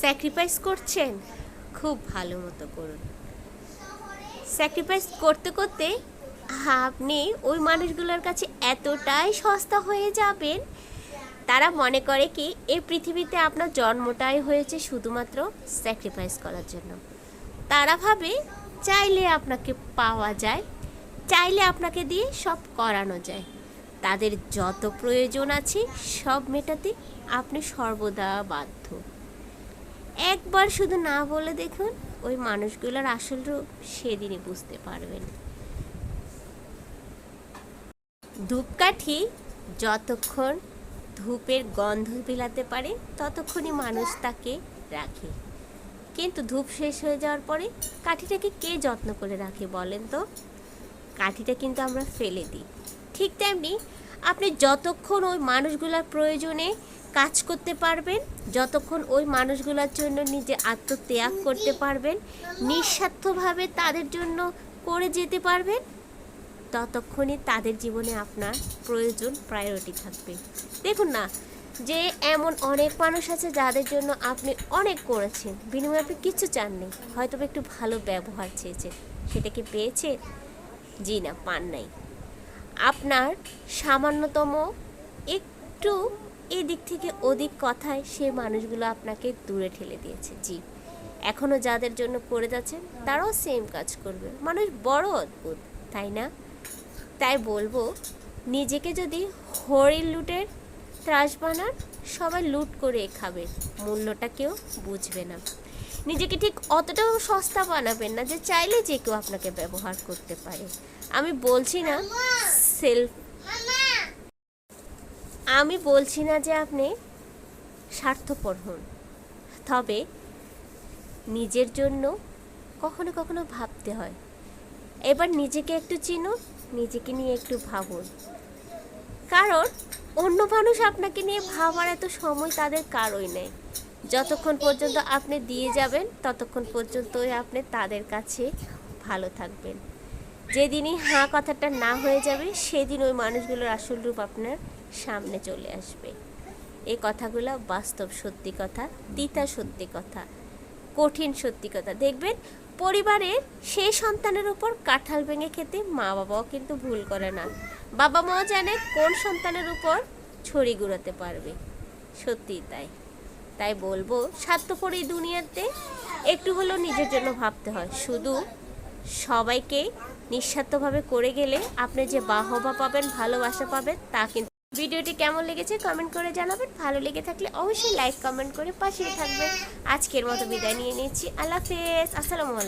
Sacrifice করছেন, খুব ভালো মতো করুন। স্যাক্রিফাইস করতে করতে আপনি ওই মানুষগুলোর কাছে এতটাই সস্তা হয়ে যাবেন, তারা মনে করে কি এই পৃথিবীতে আপনার জন্মটাই হয়েছে শুধুমাত্র স্যাক্রিফাইস করার জন্য। তারা ভাবে চাইলে আপনাকে পাওয়া যায়, চাইলে আপনাকে দিয়ে সব করানো যায়। তাদের যত প্রয়োজন আছে সব মেটাতে আপনি সর্বদা বাধ্য। একবার শুধু না বলে দেখুন, ওই মানুষগুলোর আসল রূপ সেদিনই বুঝতে পারবেন। ধূপকাঠি যতক্ষণ ধূপের গন্ধ বিলাতে পারে ততক্ষণই মানুষ তাকে রাখে, কিন্তু ধূপ শেষ হয়ে যাওয়ার পরে কাঠিটাকে কে যত্ন করে রাখে বলেন তো? কাঠিটা কিন্তু আমরা ফেলে দিই। ঠিক তেমনি আপনি যতক্ষণ ওই মানুষগুলোর প্রয়োজনে কাজ করতে পারবেন, যতক্ষণ ওই মানুষগুলোর জন্য নিজে আত্মত্যাগ করতে পারবেন, নিঃস্বার্থভাবে তাদের জন্য করে যেতে পারবেন, ততক্ষণই তাদের জীবনে আপনার প্রয়োজন প্রায়োরিটি থাকবে। দেখুন না, যে এমন অনেক মানুষ আছে যাদের জন্য আপনি অনেক করেছেন, বিনিময়ে আপনি কিছু চাননি, হয়তো একটু ভালো ব্যবহার চেয়েছেন, সেটা কি পেয়েছে? জি না, পান নাই। আপনার সামান্যতম একটু এদিক থেকে ওদিক কথায় সে মানুষগুলো আপনাকে দূরে ঠেলে দিয়েছে। জি, এখনও যাদের জন্য করে যাচ্ছেন তারাও সেম কাজ করবে। মানুষ বড় অদ্ভুত, তাই না? তাই বলবো, নিজেকে যদি হরিণ লুটের ত্রাস বানান, সবাই লুট করে খাবে, মূল্যটা কেউ বুঝবে না। নিজেকে ঠিক অতটাও সস্তা বানাবেন না যে চাইলে যে কেউ আপনাকে ব্যবহার করতে পারে। আমি বলছি না আমি বলছি না যে আপনি স্বার্থপর হন, তবে নিজের জন্য কখনো কখনো ভাবতে হয়। এবার নিজেকে একটু চিনুন, নিজেকে নিয়ে একটু ভাবুন, কারণ অন্য মানুষ আপনাকে নিয়ে ভাবার এত সময় তাদের কারোই নেই। যতক্ষণ পর্যন্ত আপনি দিয়ে যাবেন ততক্ষণ পর্যন্তই আপনি তাদের কাছে ভালো থাকবেন। যেদিনই হাঁ কথাটা না হয়ে যাবে সেদিন ওই মানুষগুলোর আসল রূপ আপনার সামনে চলে আসবে। এই কথাগুলো বাস্তব সত্যি কথা, তিতা সত্যি কথা, কঠিন সত্যি কথা। দেখবেন পরিবারের সেই সন্তানের উপর কাঁঠাল ভেঙে খেতে মা বাবাও কিন্তু ভুল করে না। বাবা মাও জানে কোন সন্তানের উপর ছড়ি ঘুরাতে পারবে। সত্যিই তাই। তাই বলবো, স্বার্থপর এই দুনিয়াতে একটু হলেও নিজের জন্য ভাবতে হয়। শুধু সবাইকে নিঃস্বার্থভাবে করে গেলে আপনি যে বাহবা পাবেন, ভালোবাসা পাবেন তা কিন্তু। ভিডিওটি কেমন লেগেছে কমেন্ট করে জানাবেন। ভালো লেগে থাকলে অবশ্যই লাইক কমেন্ট করে পাশে থাকবেন। আজকের মতো বিদায় নিয়ে নিচ্ছি। আল্লাহ হাফেজ। আসসালামু আলাইকুম।